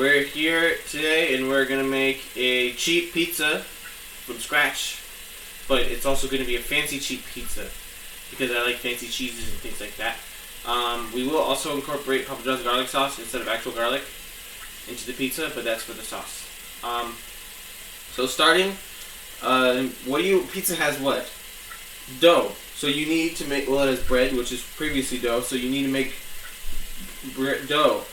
we're here today and we're gonna make a cheap pizza from scratch, but it's also gonna be a fancy cheap pizza because I like fancy cheeses and things like that. We will also incorporate Papa John's garlic sauce instead of actual garlic into the pizza, but that's for the sauce. So starting, pizza has what? Dough. So you need to make, well, it has bread, which is previously dough, so you need to make dough.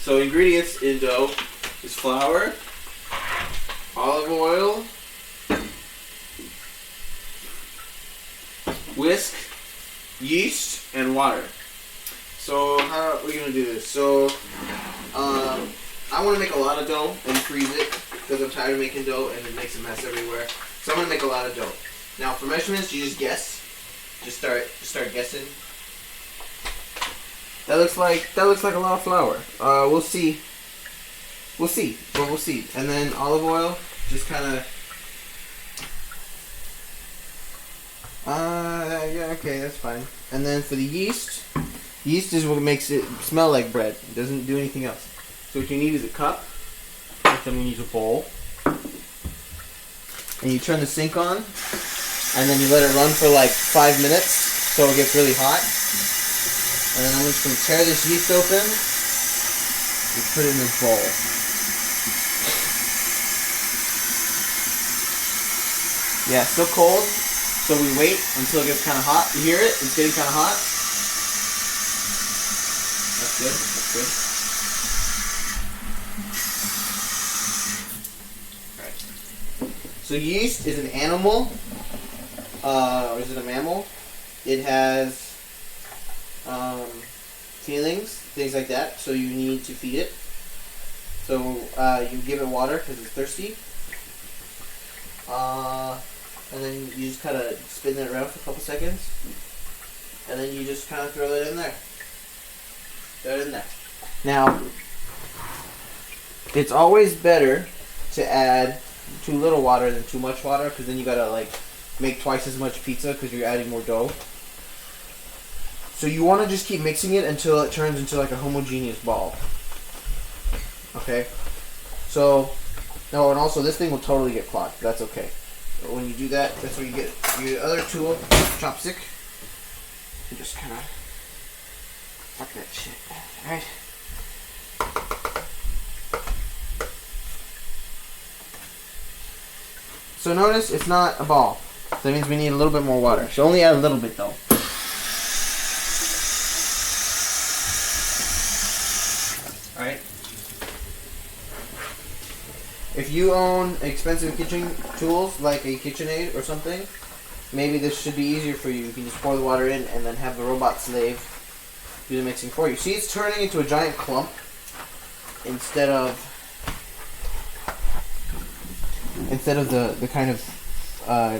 So ingredients in dough is flour, olive oil, whisk, yeast, and water. So how are we going to do this? So I want to make a lot of dough and freeze it because I'm tired of making dough and it makes a mess everywhere. So I'm going to make a lot of dough. Now for measurements, you just guess. Just start guessing. That looks like a lot of flour. We'll see. But we'll see. And then olive oil, just kind of. Yeah, okay, that's fine. And then for the yeast is what makes it smell like bread. It doesn't do anything else. So what you need is a cup. Which I'm gonna use a bowl. And you turn the sink on, and then you let it run for like 5 minutes so it gets really hot. And then I'm just going to tear this yeast open and put it in this bowl. Yeah, it's still cold, so we wait until it gets kind of hot. You hear it? It's getting kind of hot. That's good. That's good. Alright. So yeast is an animal, or is it a mammal? It has feelings, things like that, so you need to feed it. So you give it water because it's thirsty. And then you just kind of spin it around for a couple seconds. And then you just kind of throw it in there. Throw it in there. Now, it's always better to add too little water than too much water because then you gotta like make twice as much pizza because you're adding more dough. So you want to just keep mixing it until it turns into like a homogeneous ball. Okay? So, no, and also this thing will totally get clogged. That's okay. But when you do that, that's where you get your other tool, chopstick. And just kind of fuck that shit. Alright? So notice it's not a ball. That means we need a little bit more water. So only add a little bit though. Alright. If you own expensive kitchen tools like a KitchenAid or something, maybe this should be easier for you. You can just pour the water in and then have the robot slave do the mixing for you. See, it's turning into a giant clump instead of the kind of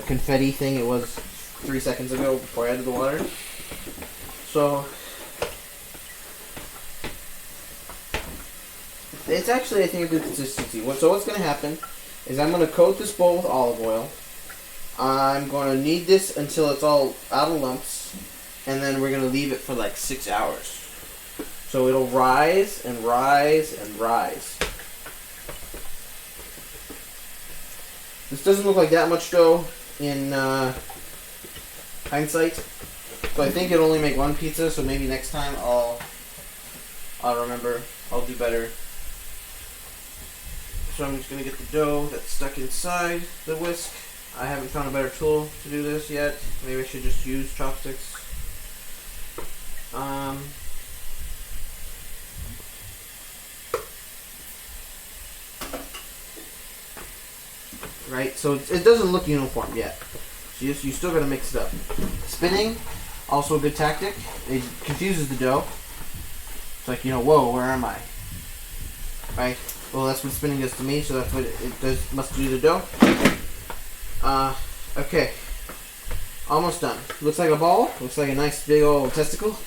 confetti thing it was 3 seconds ago before I added the water. So it's actually, I think, a good consistency. So what's going to happen is I'm going to coat this bowl with olive oil. I'm going to knead this until it's all out of lumps, and then we're going to leave it for like 6 hours. So it'll rise and rise and rise. This doesn't look like that much dough in hindsight, so I think it'll only make one pizza. So maybe next time I'll remember. I'll do better. So I'm just gonna get the dough that's stuck inside the whisk. I haven't found a better tool to do this yet. Maybe I should just use chopsticks. Right, so it doesn't look uniform yet. So you still gotta mix it up. Spinning, also a good tactic. It confuses the dough. It's like, whoa, where am I? Right? Well, that's what spinning does to me, so that's what it does. Must do the dough. Okay. Almost done. Looks like a ball. Looks like a nice big old testicle.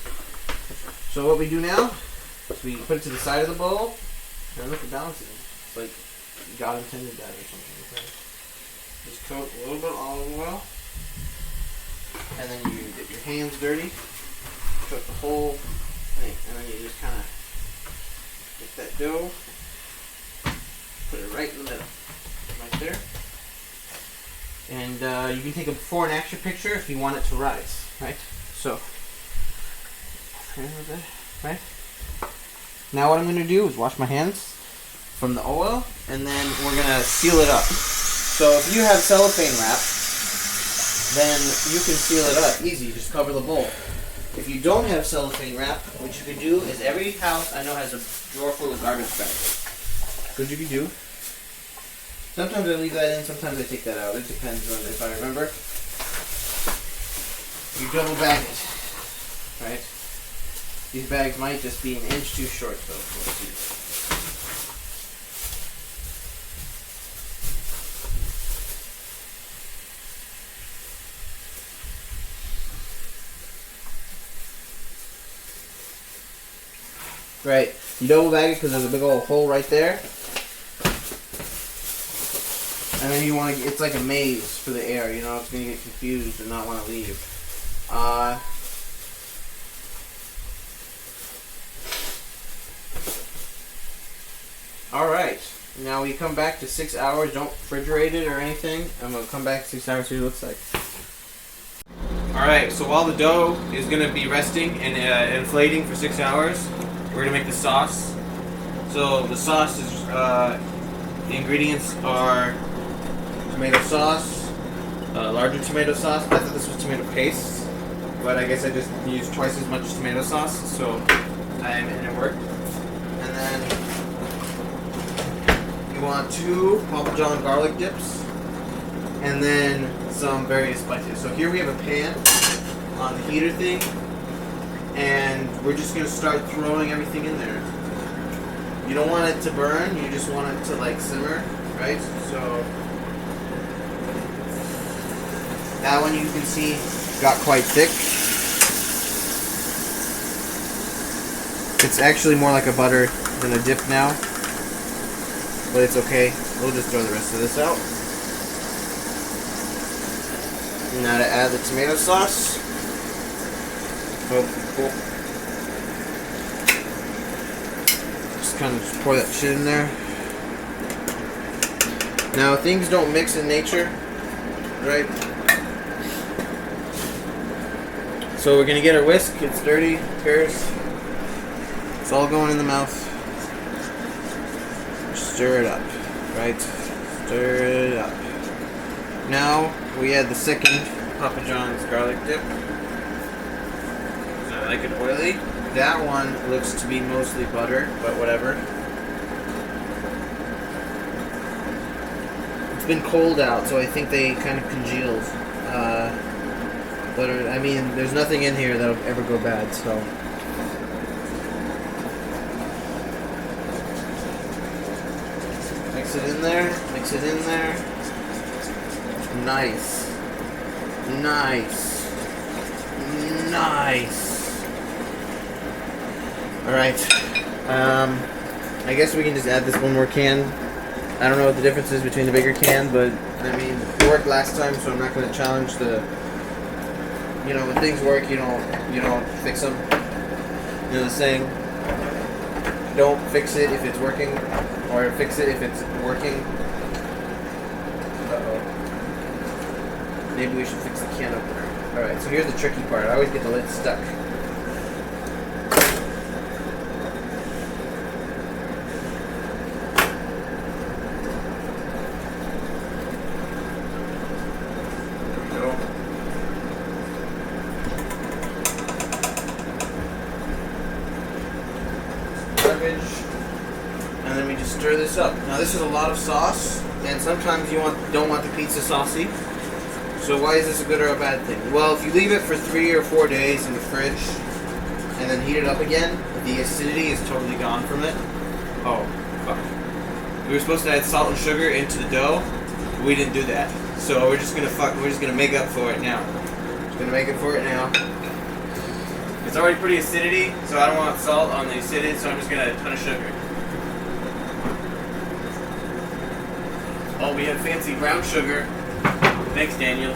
So what we do now is we put it to the side of the bowl and look at balancing. It's like God intended that or something. Okay? Just coat a little bit of olive oil, and then you get your hands dirty, coat the whole thing, and then you just kind of Take that dough, put it right in the middle, right there. And you can take a before and after picture if you want it to rise, right? So, right? Now what I'm going to do is wash my hands from the oil, and then we're going to seal it up. So if you have cellophane wrap, then you can seal it up easy. Just cover the bowl. If you don't have cellophane wrap, what you can do is every house I know has a drawer full of garbage bags. What you can do, sometimes I leave that in, sometimes I take that out. It depends on if I remember. You double bag it, right? These bags might just be an inch too short, though. We'll see. Right, you double bag it because there's a big old hole right there. And then you want to, it's like a maze for the air, you know, it's going to get confused and not want to leave. Alright, now we come back to 6 hours, don't refrigerate it or anything. I'm going to come back to 6 hours, see what it looks like. Alright, so while the dough is going to be resting and inflating for 6 hours, we're going to make the sauce. So the sauce is, the ingredients are tomato sauce, larger tomato sauce. I thought this was tomato paste, but I guess I just used twice as much tomato sauce, so and it worked. And then you want 2 Papa John garlic dips, and then some various spices. So here we have a pan on the heater thing, and we're just going to start throwing everything in there. You don't want it to burn, you just want it to like simmer, right? So that one you can see got quite thick. It's actually more like a butter than a dip now, but it's okay. We'll just throw the rest of this out. Now to add the tomato sauce. Oh, cool. Just kind of just pour that shit in there. Now things don't mix in nature, right? So we're gonna get our whisk. It's dirty, who cares? It's all going in the mouth. Stir it up, right? Stir it up. Now we add the second Papa John's garlic dip. So I like it oily. That one looks to be mostly butter, but whatever. It's been cold out, so I think they kind of congealed. But I mean, there's nothing in here that'll ever go bad, so. Mix it in there, mix it in there. Nice. Nice. Nice. Alright. I guess we can just add this one more can. I don't know what the difference is between the bigger can, but I mean, it worked last time, so I'm not going to challenge the. You know, when things work, you don't fix them. You know the saying, don't fix it if it's working, or fix it if it's working. Uh-oh. Maybe we should fix the can opener. Alright, so here's the tricky part. I always get the lid stuck. And then we just stir this up. Now this is a lot of sauce, and sometimes you don't want the pizza saucy. So why is this a good or a bad thing? Well, if you leave it for 3 or 4 days in the fridge and then heat it up again, the acidity is totally gone from it. Oh, fuck. We were supposed to add salt and sugar into the dough. We didn't do that. So we're just gonna make up for it now. Just gonna make it for it now. It's already pretty acidity, so I don't want salt on the acidity, so I'm just gonna add a ton of sugar. Oh, we have fancy brown sugar. Thanks, Daniel.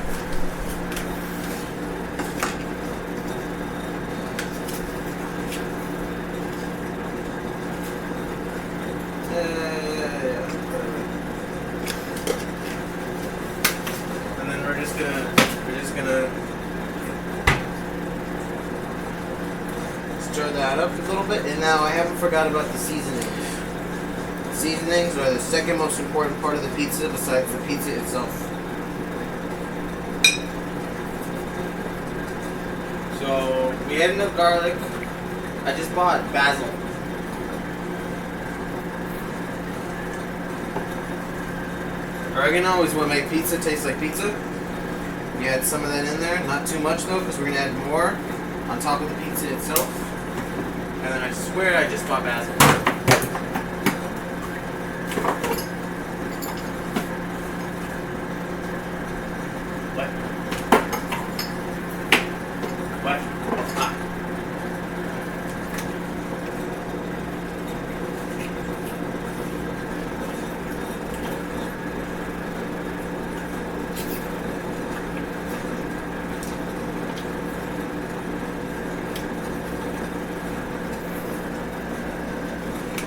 up a little bit, and now I haven't forgot about the seasonings. Seasonings are the second most important part of the pizza besides the pizza itself. So we added no garlic. I just bought basil. Oregano is what makes pizza taste like pizza. We add some of that in there, not too much though, because we're gonna add more on top of the pizza itself. And then I swear I just bought basil. What? What? Ah.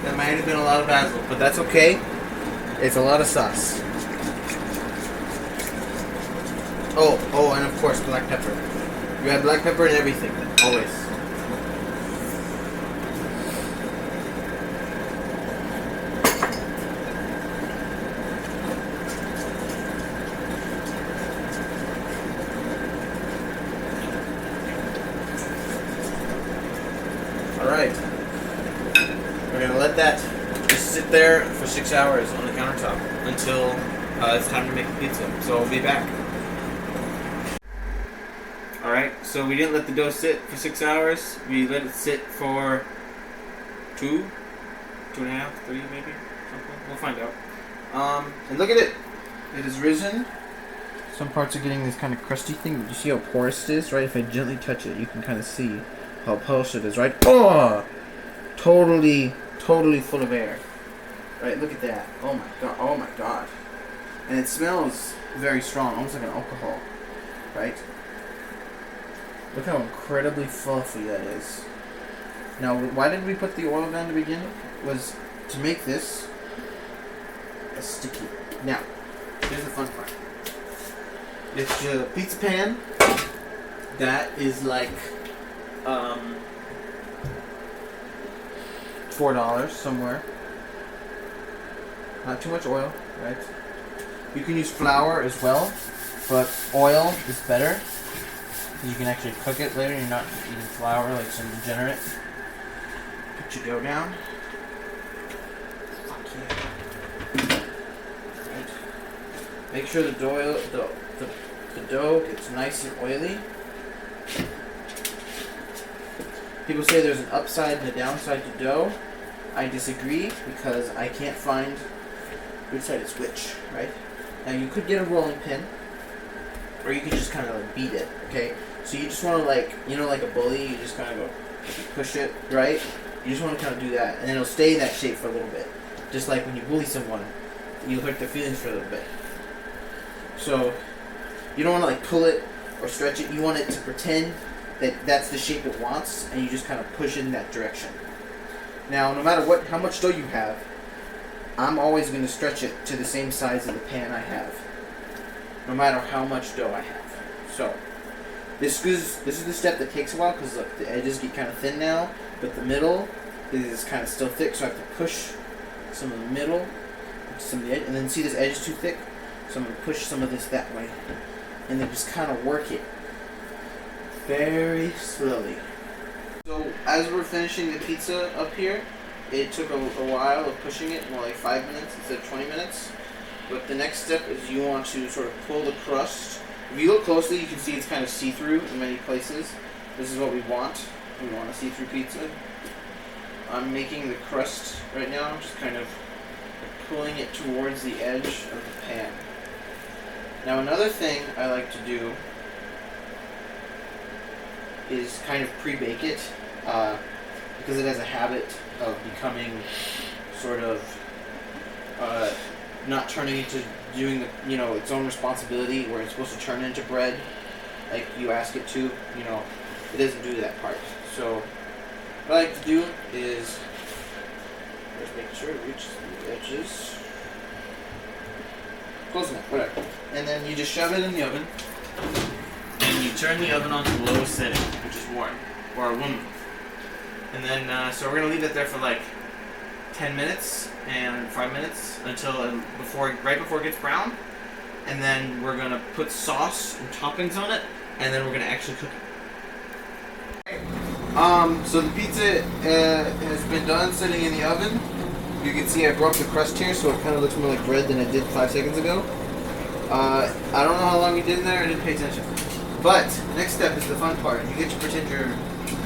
That might have been a lot of basil, but that's okay. It's a lot of sauce. Oh, and of course, black pepper. You add black pepper in everything, always. Alright. We're going to let that just sit there for 6 hours on the countertop until it's time to make the pizza. So I'll be back. Alright, so we didn't let the dough sit for 6 hours. We let it sit for 2.5, 3 maybe. Something. We'll find out. And look at it. It is risen. Some parts are getting this kind of crusty thing. But you see how porous it is, right? If I gently touch it, you can kind of see how porous it is, right? Oh! Totally full of air. Right, look at that. Oh my god. And it smells very strong, almost like an alcohol. Right? Look how incredibly fluffy that is. Now, why did we put the oil down to begin with? Was to make this a sticky. Now, here's the fun part. It's a pizza pan that is like $4 somewhere. Not too much oil, right? You can use flour as well, but oil is better. You can actually cook it later. You're not eating flour like some degenerate. Put your dough down. Fuck yeah. Right. Make sure the dough gets nice and oily. People say there's an upside and a downside to dough. I disagree because I can't find which side is which, right? Now you could get a rolling pin, or you could just kind of like beat it, okay? So you just want to like, you know, like a bully, you just kind of go push it, right? You just want to kind of do that, and it'll stay in that shape for a little bit. Just like when you bully someone, you hurt their feelings for a little bit. So you don't want to like pull it or stretch it. You want it to pretend that that's the shape it wants, and you just kind of push it in that direction. Now, no matter how much dough you have, I'm always going to stretch it to the same size of the pan I have, no matter how much dough I have. So this is the step that takes a while, because look, the edges get kind of thin now, but the middle is kind of still thick, so I have to push some of the middle, some of the edge, and then see this edge is too thick, so I'm going to push some of this that way, and then just kind of work it very slowly. So as we're finishing the pizza up here, it took a while of pushing it, more like 5 minutes instead of 20 minutes. But the next step is you want to sort of pull the crust. If you look closely, you can see it's kind of see-through in many places. This is what we want. We want a see-through pizza. I'm making the crust right now, just kind of pulling it towards the edge of the pan. Now another thing I like to do is kind of pre-bake it, because it has a habit of becoming sort of not turning into doing its own responsibility, where it's supposed to turn into bread like you ask it to. It doesn't do that part. So what I like to do is just make sure it reaches the edges close enough, whatever, and then you just shove it in the oven. And you turn the oven on to the lowest setting, which is warm, or aluminum. And then, so we're gonna leave it there for like 10 minutes and 5 minutes until right before it gets brown. And then we're gonna put sauce and toppings on it, and then we're gonna actually cook it. So the pizza has been done, sitting in the oven. You can see I broke the crust here, so it kind of looks more like bread than it did 5 seconds ago. I don't know how long you did in there, I didn't pay attention. But the next step is the fun part. You get to pretend you're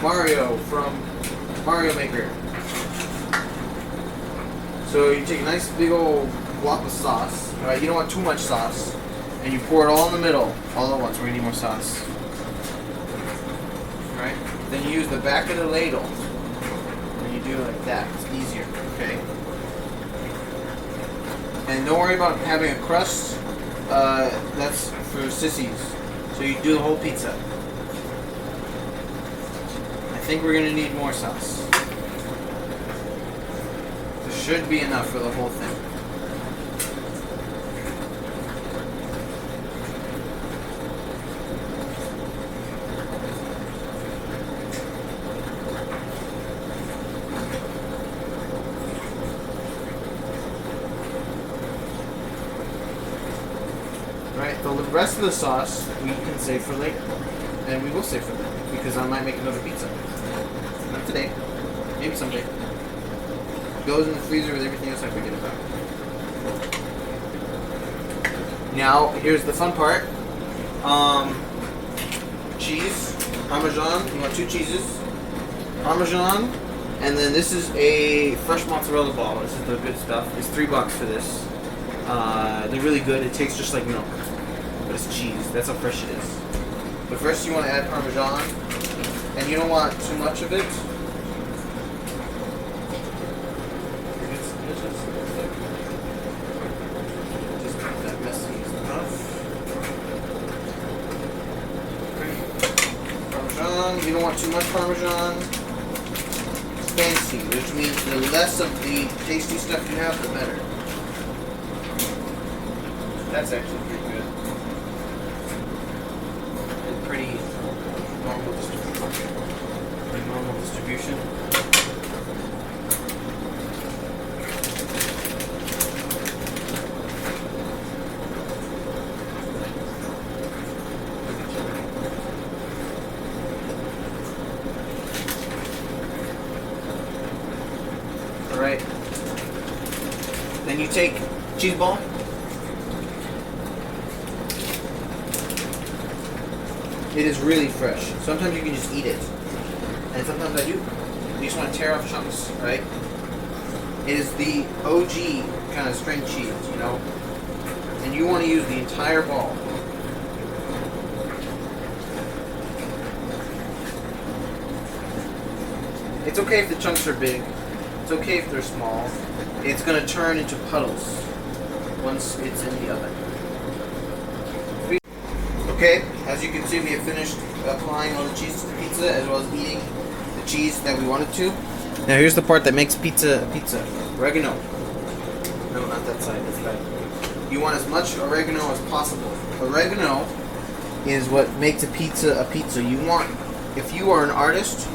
Mario from Mario Maker. So you take a nice big old block of sauce. Alright, you don't want too much sauce. And you pour it all in the middle, all at once. We're gonna need more sauce. Alright? Then you use the back of the ladle. And you do it like that. It's easier, okay? And don't worry about having a crust. That's for sissies. So you do the whole pizza. I think we're gonna need more sauce. There should be enough for the whole thing. Right, the rest of the sauce we can save for later. And we will save for later, because I might make another pizza. Not today, maybe someday. Goes in the freezer with everything else I forget about. Now, here's the fun part. Cheese, Parmesan, you want 2 cheeses. Parmesan, and then this is a fresh mozzarella ball. This is the good stuff. It's $3 for this. They're really good. It tastes just like milk, but it's cheese. That's how fresh it is. But first you want to add Parmesan, and you don't want too much of it. Just not that messy enough. Parmesan. You don't want too much Parmesan. Fancy, which means the less of the tasty stuff you have, the better. That's actually pretty good. And pretty normal distribution. Alright. Then you take cheese ball. It is really fresh. Sometimes you can just eat it. And sometimes I do. You just want to tear off chunks, right? It is the OG kind of string cheese, you know? And you want to use the entire ball. It's okay if the chunks are big. It's okay if they're small. It's going to turn into puddles once it's in the oven. Okay, as you can see, we have finished applying all the cheese to the pizza, as well as eating the cheese that we wanted to. Now here's the part that makes pizza a pizza. Oregano. No, not that side, this side. You want as much oregano as possible. Oregano is what makes a pizza a pizza. You want, if you are an artist,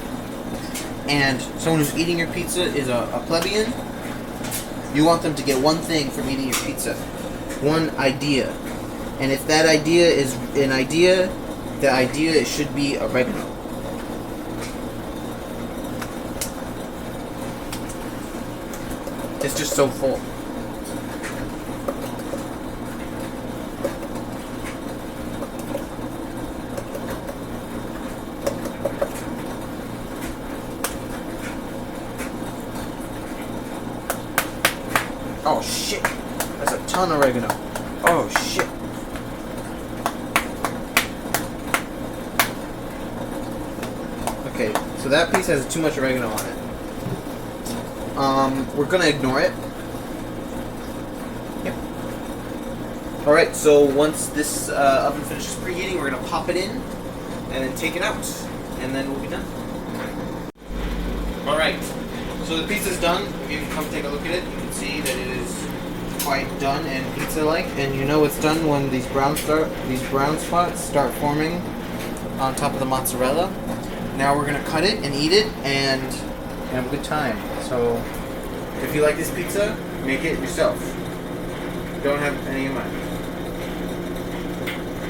and someone who's eating your pizza is a plebeian, you want them to get one thing from eating your pizza. One idea. And if that idea is an idea, the idea it should be oregano. It's just so full. Oh shit! That's a ton of oregano. Oh shit! Okay, so that piece has too much oregano on it. We're gonna ignore it. Yep. Alright, so once this oven finishes preheating, we're gonna pop it in and then take it out, and then we'll be done. Alright, so the pizza's done. If you can come take a look at it, you can see that it is quite done and pizza-like, and you know it's done when these brown spots start forming on top of the mozzarella. Now we're gonna cut it and eat it, and and have a good time. So, if you like this pizza, make it yourself. Don't have any in mind.